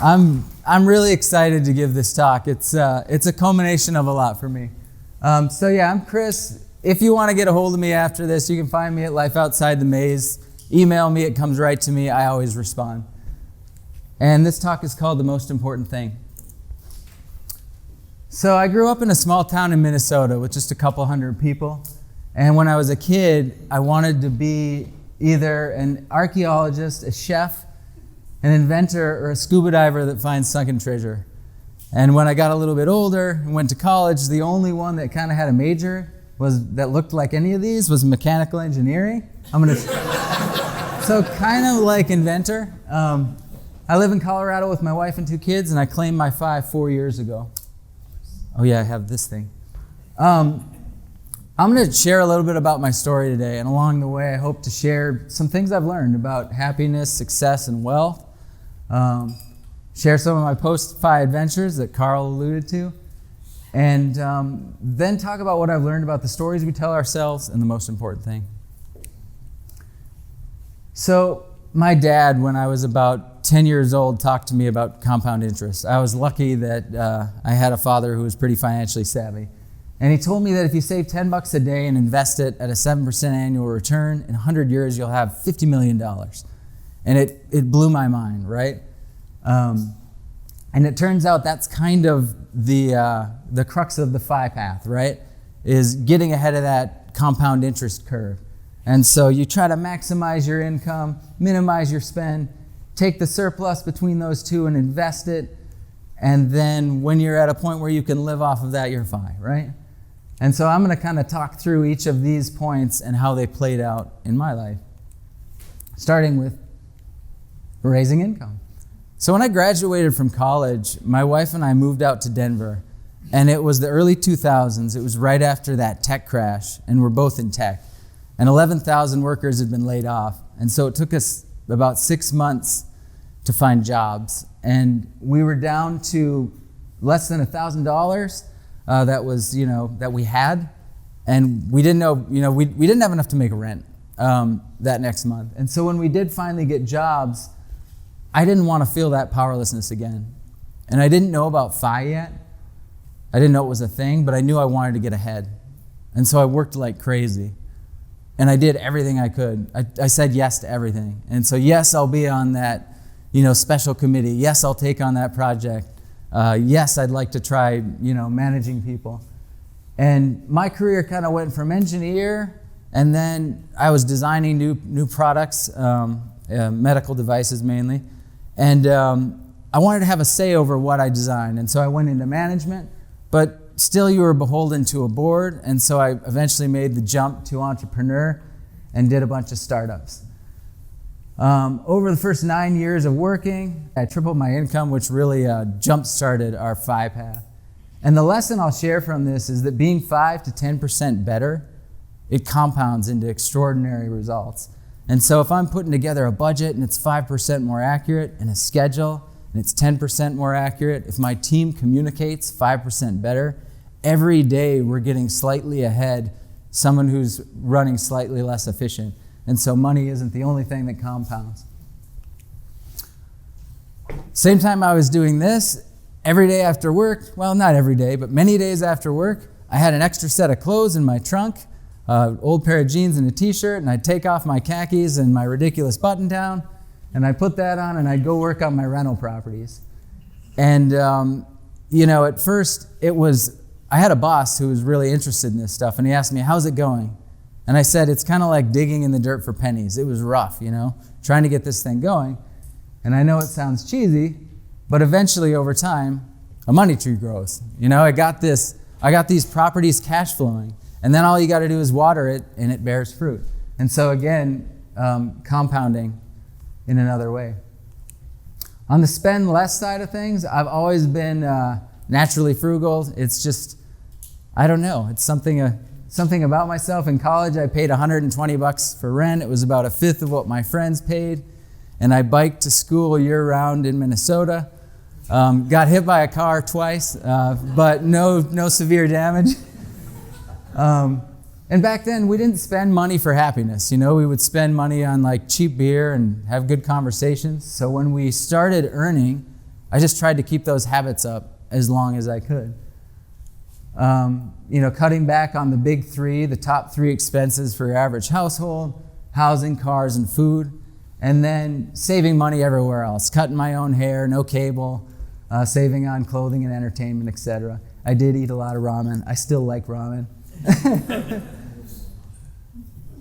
I'm really excited to give this talk. It's a culmination of a lot for me. So yeah, I'm Chris. If you want to get a hold of me after this, you can find me at Life Outside the Maze. Email me, it comes right to me. I always respond. And this talk is called The Most Important Thing. So I grew up in a small town in Minnesota with just a couple hundred people. And when I was a kid, I wanted to be either an archaeologist, a chef, an inventor, or a scuba diver that finds sunken treasure. And when I got a little bit older and went to college, the only one that kind of had a major that looked like any of these was mechanical engineering. So kind of like inventor. I live in Colorado with my wife and 2 kids, and I claimed my 4 years ago. Oh yeah, I have this thing. I'm going to share a little bit about my story today, and along the way I hope to share some things I've learned about happiness, success, and wealth. Share some of my post-FI adventures that Carl alluded to, and then talk about what I've learned about the stories we tell ourselves and the most important thing. So my dad, when I was about 10 years old, talked to me about compound interest. I was lucky that I had a father who was pretty financially savvy. And he told me that if you save $10 a day and invest it at a 7% annual return, in 100 years you'll have $50 million. And it blew my mind, right? And it turns out that's kind of the crux of the FI path, right? Is getting ahead of that compound interest curve. And so you try to maximize your income, minimize your spend, take the surplus between those two and invest it. And then when you're at a point where you can live off of that, you're FI, right? And so I'm going to kind of talk through each of these points and how they played out in my life. Starting with raising income. So when I graduated from college, my wife and I moved out to Denver, and it was the early 2000s. It was right after that tech crash, and we're both in tech. And 11,000 workers had been laid off. And so it took us about 6 months to find jobs. And we were down to less than $1,000 that we had. And we didn't know, we didn't have enough to make rent that next month. And so when we did finally get jobs, I didn't want to feel that powerlessness again. And I didn't know about FI yet. I didn't know it was a thing, but I knew I wanted to get ahead. And so I worked like crazy. And I did everything I could. I said yes to everything. And so yes, I'll be on that special committee. Yes, I'll take on that project. Yes, I'd like to try managing people. And my career kind of went from engineer, and then I was designing new products, medical devices mainly. And I wanted to have a say over what I designed. And so I went into management, but still you were beholden to a board. And so I eventually made the jump to entrepreneur and did a bunch of startups. Over the first 9 years of working, I tripled my income, which really jump-started our FI path. And the lesson I'll share from this is that being 5 to 10% better, it compounds into extraordinary results. And so if I'm putting together a budget and it's 5% more accurate, and a schedule and it's 10% more accurate, if my team communicates 5% better, every day we're getting slightly ahead someone who's running slightly less efficient. And so money isn't the only thing that compounds. Same time I was doing this, every day after work, well, not every day, but many days after work, I had an extra set of clothes in my trunk, old pair of jeans and a t-shirt, and I'd take off my khakis and my ridiculous button down, and I'd put that on and I'd go work on my rental properties. And at first I had a boss who was really interested in this stuff, and he asked me, how's it going? And I said, it's kind of like digging in the dirt for pennies. It was rough, trying to get this thing going. And I know it sounds cheesy, but eventually over time, a money tree grows. I got these properties cash flowing, and then all you got to do is water it, and it bears fruit. And so again, compounding in another way. On the spend less side of things, I've always been naturally frugal. It's just, I don't know, it's something about myself. In college, I paid $120 for rent. It was about a fifth of what my friends paid. And I biked to school year-round in Minnesota. Got hit by a car twice, but no severe damage. And back then, we didn't spend money for happiness. We would spend money on like cheap beer and have good conversations. So when we started earning, I just tried to keep those habits up as long as I could. Cutting back on the big three, the top three expenses for your average household: housing, cars, and food. And then saving money everywhere else, cutting my own hair, no cable, saving on clothing and entertainment, etc. I did eat a lot of ramen. I still like ramen.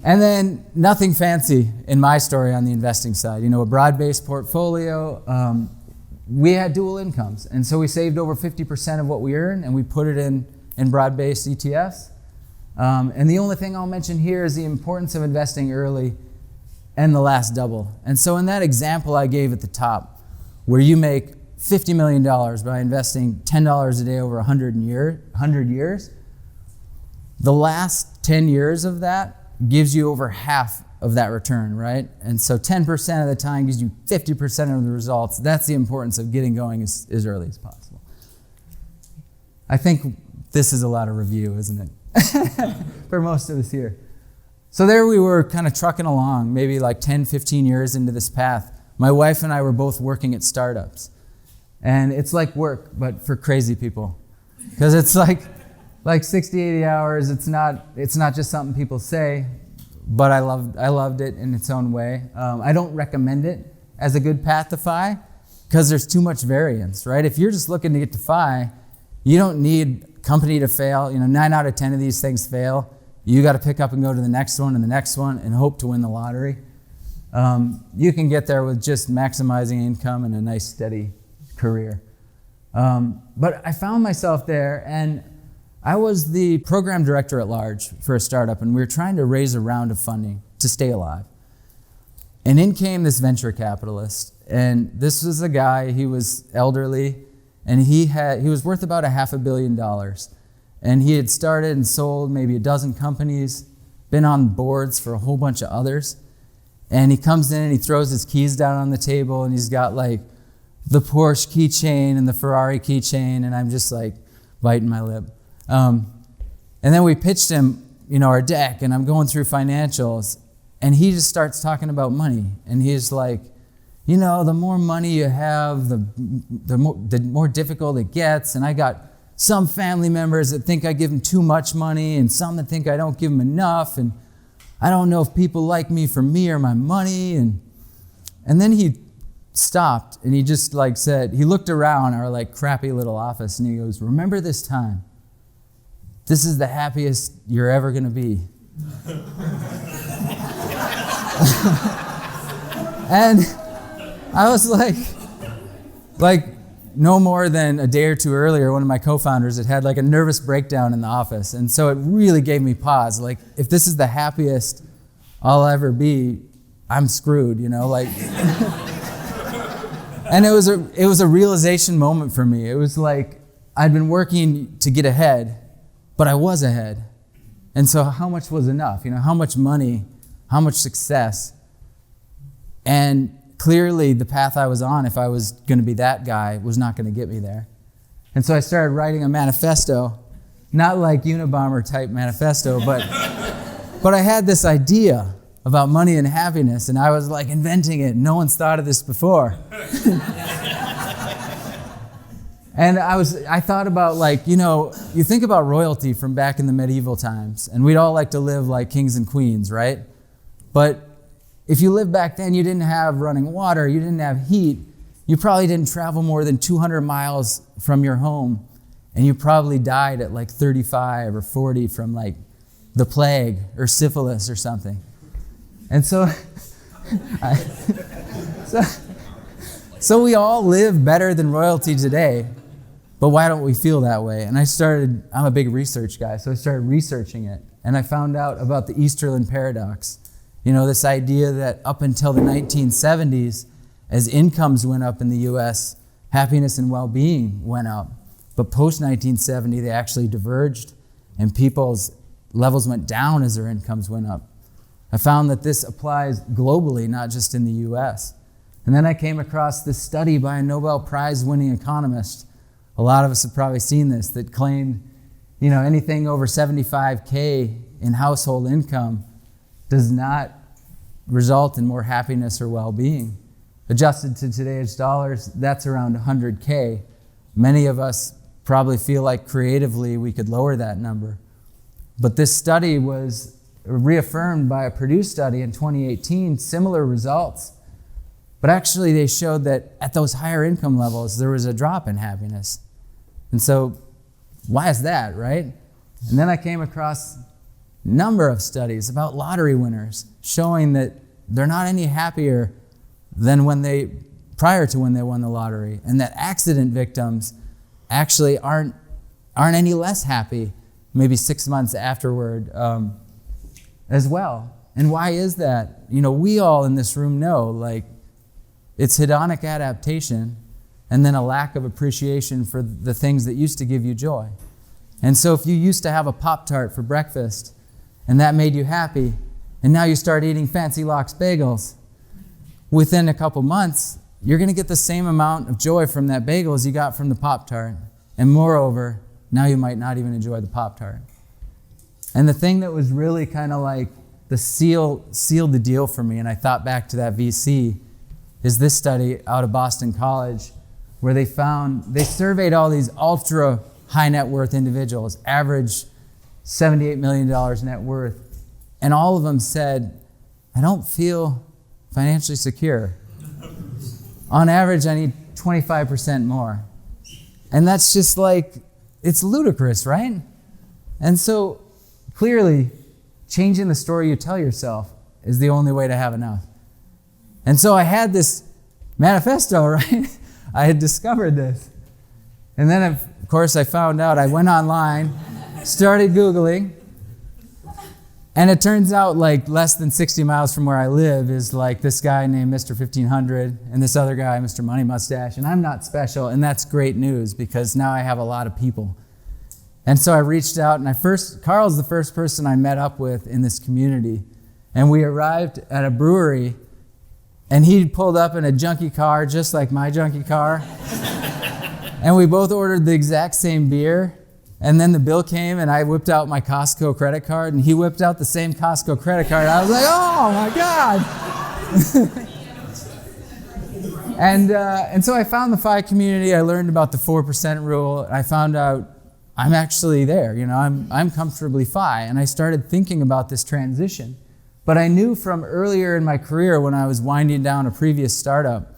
And then nothing fancy in my story on the investing side. A broad-based portfolio. We had dual incomes, and so we saved over 50% of what we earned, and we put it in broad-based ETFs. And the only thing I'll mention here is the importance of investing early and the last double. And so in that example I gave at the top, where you make $50 million by investing $10 a day over 100 years, the last 10 years of that gives you over half of that return, right? And so 10% of the time gives you 50% of the results. That's the importance of getting going as early as possible. I think this is a lot of review, isn't it? For most of us here. So there we were, kind of trucking along, maybe like 10, 15 years into this path. My wife and I were both working at startups. And it's like work, but for crazy people. Because it's like 60, 80 hours. It's not just something people say, but I loved it in its own way. I don't recommend it as a good path to FI, because there's too much variance, right? If you're just looking to get to FI, you don't need company to fail. 9 out of 10 of these things fail. You got to pick up and go to the next one and the next one and hope to win the lottery. You can get there with just maximizing income and a nice steady career. But I found myself there, and I was the program director at large for a startup, and we were trying to raise a round of funding to stay alive. And in came this venture capitalist, and this was a guy, he was elderly, and he was worth about $500 million. And he had started and sold maybe a dozen companies, been on boards for a whole bunch of others. And he comes in and he throws his keys down on the table, and he's got like the Porsche keychain and the Ferrari keychain, and I'm just like biting my lip. And then we pitched him, our deck, and I'm going through financials, and he just starts talking about money. And he's like, the more money you have, the more difficult it gets. And I got some family members that think I give them too much money, and some that think I don't give them enough. And I don't know if people like me for me or my money. And then he stopped, and he just said, he looked around our crappy little office, and he goes, "Remember this time. This is the happiest you're ever going to be." And I was like no more than a day or two earlier, one of my co-founders had a nervous breakdown in the office. And so it really gave me pause. If this is the happiest I'll ever be, I'm screwed, And it was a realization moment for me. It was like I'd been working to get ahead, but I was ahead. And so how much was enough? How much money, how much success? And clearly the path I was on, if I was going to be that guy, was not going to get me there. And so I started writing a manifesto, not like Unabomber type manifesto, but I had this idea about money and happiness, and I was inventing it. No one's thought of this before. And I thought about you think about royalty from back in the medieval times, and we'd all like to live like kings and queens, right? But if you lived back then, you didn't have running water, you didn't have heat, you probably didn't travel more than 200 miles from your home, and you probably died at 35 or 40 from the plague or syphilis or something. And so, so we all live better than royalty today, but why don't we feel that way? And I'm a big research guy, so I started researching it, and I found out about the Easterlin paradox. This idea that up until the 1970s, as incomes went up in the US, happiness and well-being went up. But post-1970, they actually diverged, and people's levels went down as their incomes went up. I found that this applies globally, not just in the US. And then I came across this study by a Nobel Prize-winning economist. A lot of us have probably seen this, that claimed, anything over 75K in household income does not result in more happiness or well-being. adjusted to today's dollars, that's around 100K. Many of us probably feel like creatively we could lower that number. But this study was reaffirmed by a Purdue study in 2018, similar results. But actually they showed that at those higher income levels, there was a drop in happiness. And so why is that, right? And then I came across a number of studies about lottery winners showing that they're not any happier than prior to when they won the lottery, and that accident victims actually aren't any less happy maybe 6 months afterward as well. And why is that? We all in this room know, like, it's hedonic adaptation and then a lack of appreciation for the things that used to give you joy. And so if you used to have a Pop-Tart for breakfast and that made you happy, and now you start eating Fancy Locks bagels, within a couple months, you're going to get the same amount of joy from that bagel as you got from the Pop-Tart. And moreover, now you might not even enjoy the Pop-Tart. And the thing that was really kind of like the sealed the deal for me, and I thought back to that VC, is this study out of Boston College where they surveyed all these ultra high net worth individuals, average $78 million net worth, and all of them said, I don't feel financially secure. On average, I need 25% more. And that's just like, it's ludicrous, right? And so clearly, changing the story you tell yourself is the only way to have enough. And so I had this manifesto, right? I had discovered this. And then, of course, I found out. I went online, started Googling, and it turns out like less than 60 miles from where I live is like this guy named Mr. 1500 and this other guy, Mr. Money Mustache. And I'm not special, and that's great news because now I have a lot of people. And so I reached out, and Carl's the first person I met up with in this community. And we arrived at a brewery, and he pulled up in a junky car, just like my junky car. And we both ordered the exact same beer. And then the bill came, and I whipped out my Costco credit card, and he whipped out the same Costco credit card. I was like, oh my God. And so I found the FI community. I learned about the 4% rule. I found out I'm actually there. I'm comfortably FI. And I started thinking about this transition. But I knew from earlier in my career when I was winding down a previous startup,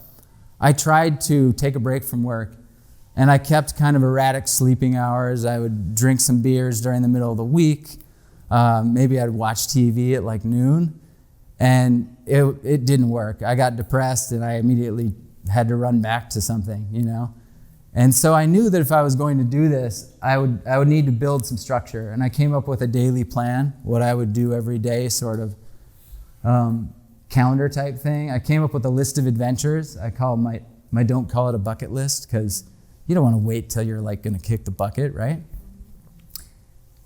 I tried to take a break from work. And I kept kind of erratic sleeping hours. I would drink some beers during the middle of the week. Maybe I'd watch TV at like noon. And it didn't work. I got depressed and I immediately had to run back to something, And so I knew that if I was going to do this, I would need to build some structure. And I came up with a daily plan, what I would do every day, sort of calendar type thing. I came up with a list of adventures. I don't call it a bucket list because you don't want to wait till you're like going to kick the bucket, right?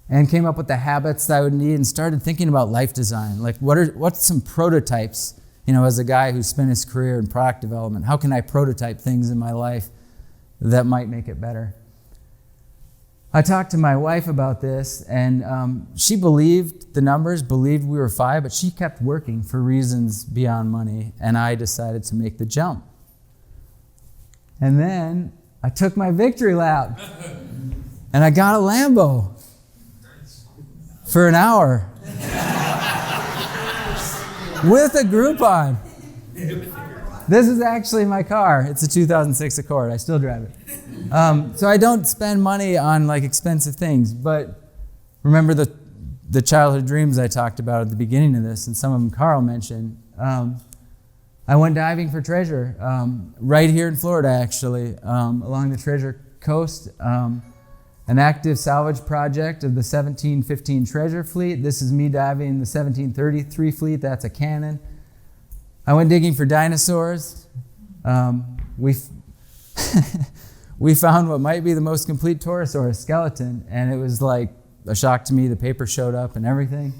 And came up with the habits that I would need and started thinking about life design. Like what's some prototypes, as a guy who spent his career in product development, how can I prototype things in my life that might make it better? I talked to my wife about this, and she believed the numbers, believed we were FI, but she kept working for reasons beyond money, and I decided to make the jump. And then I took my victory lap, and I got a Lambo for an hour with a Groupon. This is actually my car. It's a 2006 Accord. I still drive it. So I don't spend money on like expensive things, but remember the childhood dreams I talked about at the beginning of this, and some of them Carl mentioned. I went diving for treasure right here in Florida, actually, along the Treasure Coast. An active salvage project of the 1715 Treasure Fleet. This is me diving the 1733 fleet. That's a cannon. I went digging for dinosaurs. We found what might be the most complete Torosaurus skeleton, and it was like a shock to me. The paper showed up and everything.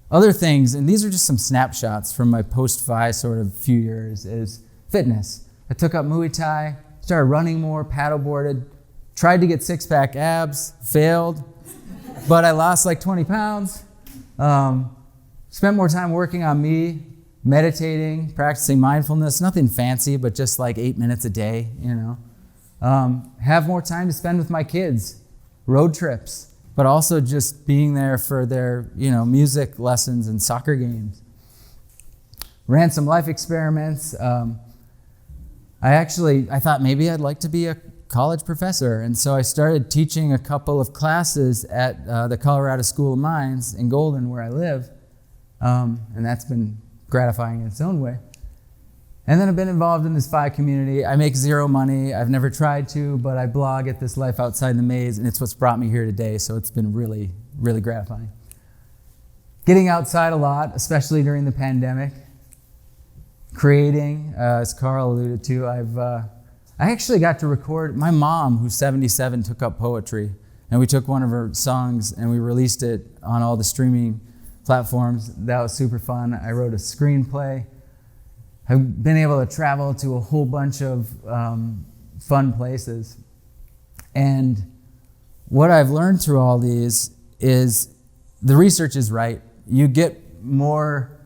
Other things, and these are just some snapshots from my post-FI sort of few years, is fitness. I took up Muay Thai, started running more, paddleboarded, tried to get six-pack abs, failed, but I lost like 20 pounds. Spent more time working on me, meditating, practicing mindfulness, nothing fancy, but just like 8 minutes a day, have more time to spend with my kids, road trips, but also just being there for their, music lessons and soccer games. Ran some life experiments. I thought maybe I'd like to be a college professor, and so I started teaching a couple of classes at the Colorado School of Mines in Golden, where I live, and that's been gratifying in its own way. And then I've been involved in this FI community. I make zero money. I've never tried to, but I blog at this Life Outside the Maze, and it's what's brought me here today, so it's been really, really gratifying. Getting outside a lot, especially during the pandemic. Creating, as Carl alluded to, I actually got to record. My mom, who's 77, took up poetry, and we took one of her songs and we released it on all the streaming platforms. That was super fun. I wrote a screenplay. I've been able to travel to a whole bunch of fun places. And what I've learned through all these is the research is right. You get more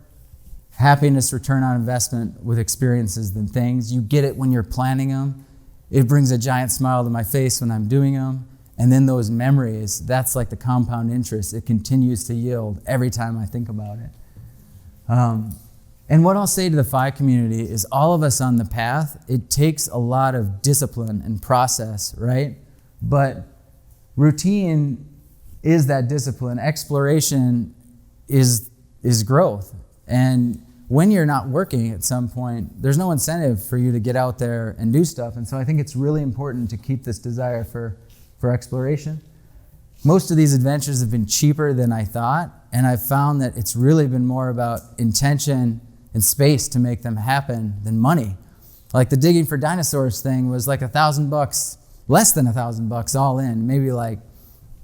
happiness return on investment with experiences than things. You get it when you're planning them. It brings a giant smile to my face when I'm doing them. And then those memories, that's like the compound interest. It continues to yield every time I think about it. And what I'll say to the FI community is all of us on the path, it takes a lot of discipline and process, right? But routine is that discipline. Exploration is growth. And when you're not working at some point, there's no incentive for you to get out there and do stuff. And so I think it's really important to keep this desire for exploration. Most of these adventures have been cheaper than I thought, and I've found that it's really been more about intention and space to make them happen than money. Like the Digging for Dinosaurs thing was like $1,000, less than $1,000 all in, maybe like,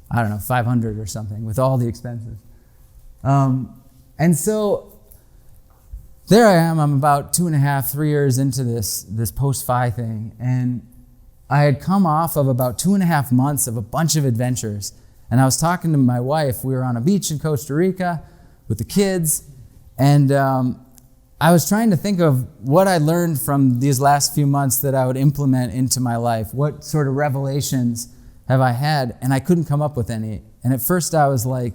I don't know, 500 or something with all the expenses. And so there I am, I'm about 2.5, 3 years into this post-FI thing, and I had come off of about 2.5 months of a bunch of adventures, and I was talking to my wife. We were on a beach in Costa Rica with the kids, and I was trying to think of what I learned from these last few months that I would implement into my life. What sort of revelations have I had? And I couldn't come up with any. And at first I was like,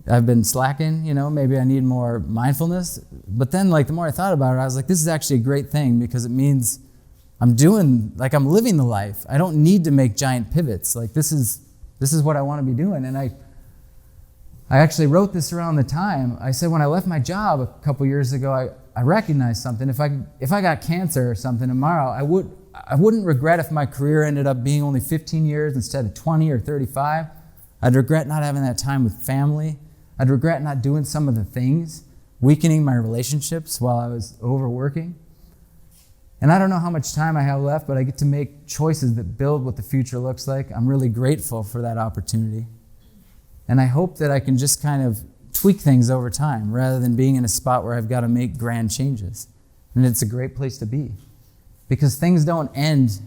I've been slacking, maybe I need more mindfulness. But then the more I thought about it, I was like, this is actually a great thing because it means I'm living the life. I don't need to make giant pivots. This is what I want to be doing. And I actually wrote this around the time. I said when I left my job a couple years ago, I recognized something. If I got cancer or something tomorrow, I wouldn't regret if my career ended up being only 15 years instead of 20 or 35. I'd regret not having that time with family. I'd regret not doing some of the things, weakening my relationships while I was overworking. And I don't know how much time I have left, but I get to make choices that build what the future looks like. I'm really grateful for that opportunity. And I hope that I can just kind of tweak things over time rather than being in a spot where I've got to make grand changes. And it's a great place to be because things don't end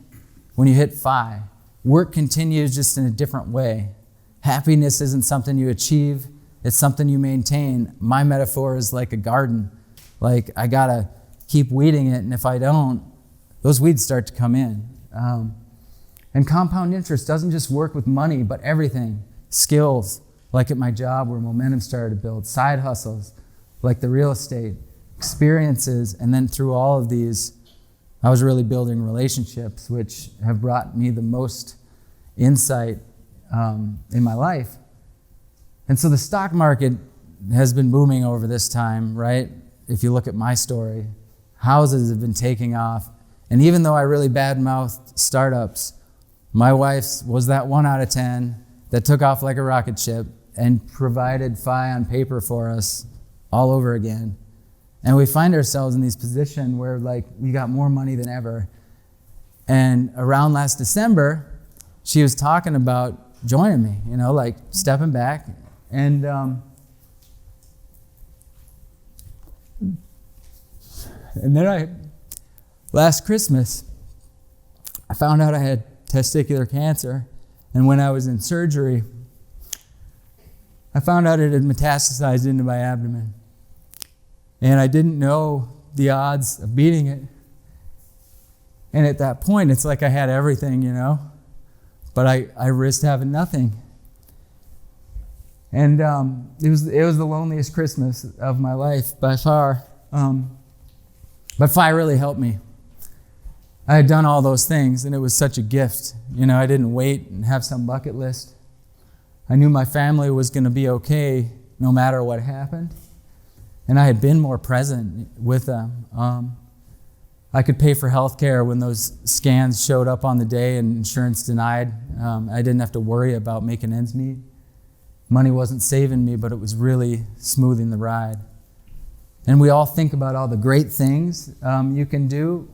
when you hit FI. Work continues just in a different way. Happiness isn't something you achieve. It's something you maintain. My metaphor is like a garden. I got to keep weeding it, and if I don't, those weeds start to come in. And compound interest doesn't just work with money, but everything. Skills, like at my job where momentum started to build. Side hustles, like the real estate. Experiences, and then through all of these, I was really building relationships, which have brought me the most insight in my life. And so the stock market has been booming over this time, right? If you look at my story, houses have been taking off. And even though I really bad-mouthed startups, my wife was that 1 out of 10 that took off like a rocket ship and provided FI on paper for us all over again. And we find ourselves in this position where we got more money than ever. And around last December, she was talking about joining me, stepping back. And then last Christmas, I found out I had testicular cancer. And when I was in surgery, I found out it had metastasized into my abdomen. And I didn't know the odds of beating it. And at that point, it's like I had everything, but I risked having nothing. And it was the loneliest Christmas of my life by far. But Phi really helped me. I had done all those things, and it was such a gift. I didn't wait and have some bucket list. I knew my family was going to be okay no matter what happened. And I had been more present with them. I could pay for health care when those scans showed up on the day and insurance denied. I didn't have to worry about making ends meet. Money wasn't saving me, but it was really smoothing the ride. And we all think about all the great things you can do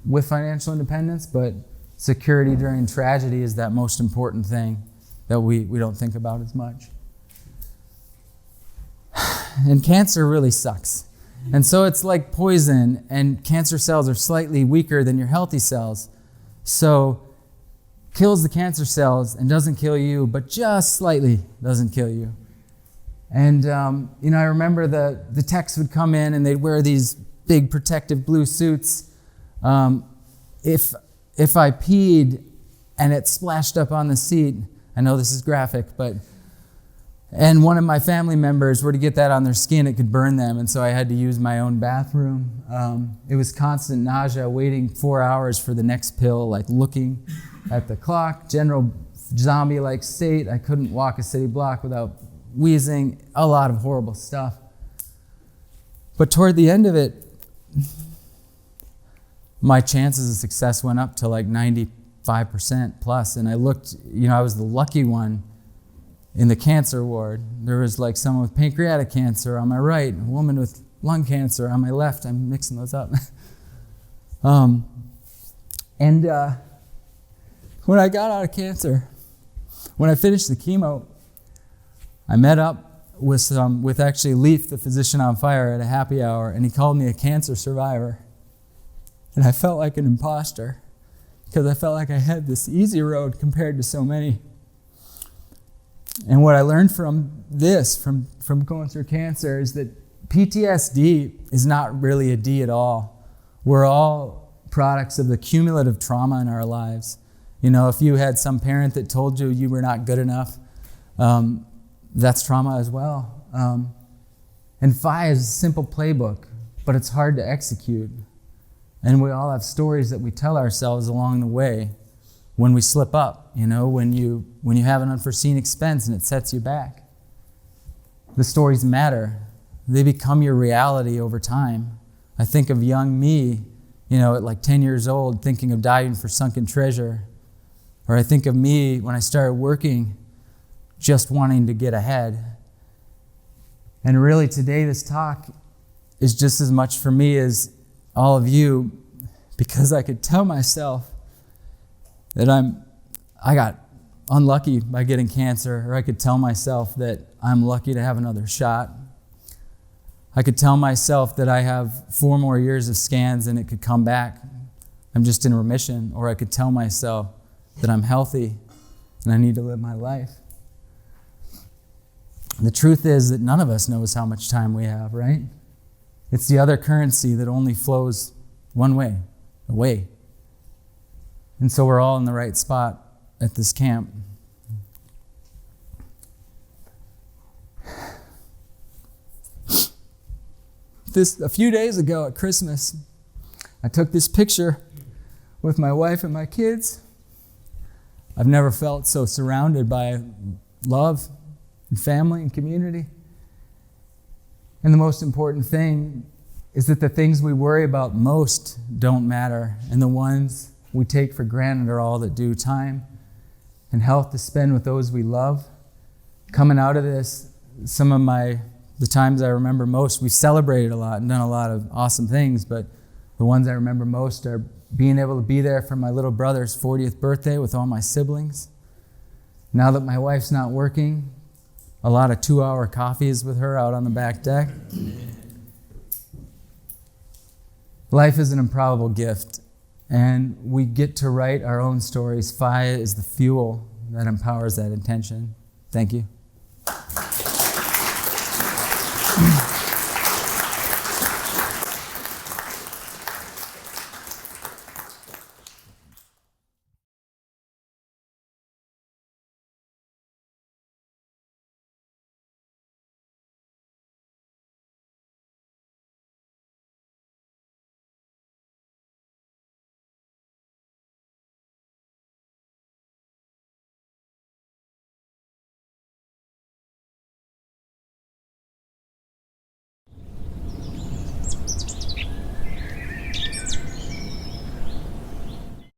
with financial independence, but security during tragedy is that most important thing that we don't think about as much. And cancer really sucks. And so it's like poison, and cancer cells are slightly weaker than your healthy cells. So kills the cancer cells and doesn't kill you, but just slightly doesn't kill you. And I remember the techs would come in and they'd wear these big protective blue suits. If I peed and it splashed up on the seat, I know this is graphic, and one of my family members were to get that on their skin, it could burn them, and so I had to use my own bathroom. It was constant nausea, waiting 4 hours for the next pill, like looking at the clock, general zombie-like state. I couldn't walk a city block without wheezing, a lot of horrible stuff. But toward the end of it, my chances of success went up to like 95% plus, and I looked, I was the lucky one in the cancer ward. There was like someone with pancreatic cancer on my right, a woman with lung cancer on my left. I'm mixing those up. When I got out of cancer, when I finished the chemo, I met up with actually Leaf, the physician on fire, at a happy hour, and he called me a cancer survivor. And I felt like an imposter because I felt like I had this easy road compared to so many. And what I learned from this, from going through cancer, is that PTSD is not really a D at all. We're all products of the cumulative trauma in our lives. If you had some parent that told you you were not good enough, that's trauma as well. And Phi is a simple playbook, but it's hard to execute. And we all have stories that we tell ourselves along the way when we slip up, when you have an unforeseen expense and it sets you back. The stories matter. They become your reality over time. I think of young me, at like 10 years old, thinking of diving for sunken treasure. Or I think of me when I started working, just wanting to get ahead. And really today, this talk is just as much for me as all of you, because I could tell myself that I got unlucky by getting cancer, or I could tell myself that I'm lucky to have another shot. I could tell myself that I have 4 more years of scans and it could come back. I'm just in remission. Or I could tell myself that I'm healthy and I need to live my life. The truth is that none of us knows how much time we have, right? It's the other currency that only flows one way, away. And so we're all in the right spot at this camp. A few days ago at Christmas, I took this picture with my wife and my kids. I've never felt so surrounded by love and family and community. And the most important thing is that the things we worry about most don't matter, and the ones we take for granted are all that do. Time and health to spend with those we love. Coming out of this, the times I remember most, we've celebrated a lot and done a lot of awesome things, but the ones I remember most are being able to be there for my little brother's 40th birthday with all my siblings. Now that my wife's not working, a lot of 2-hour coffees with her out on the back deck. Life is an improbable gift, and we get to write our own stories. Phi is the fuel that empowers that intention. Thank you.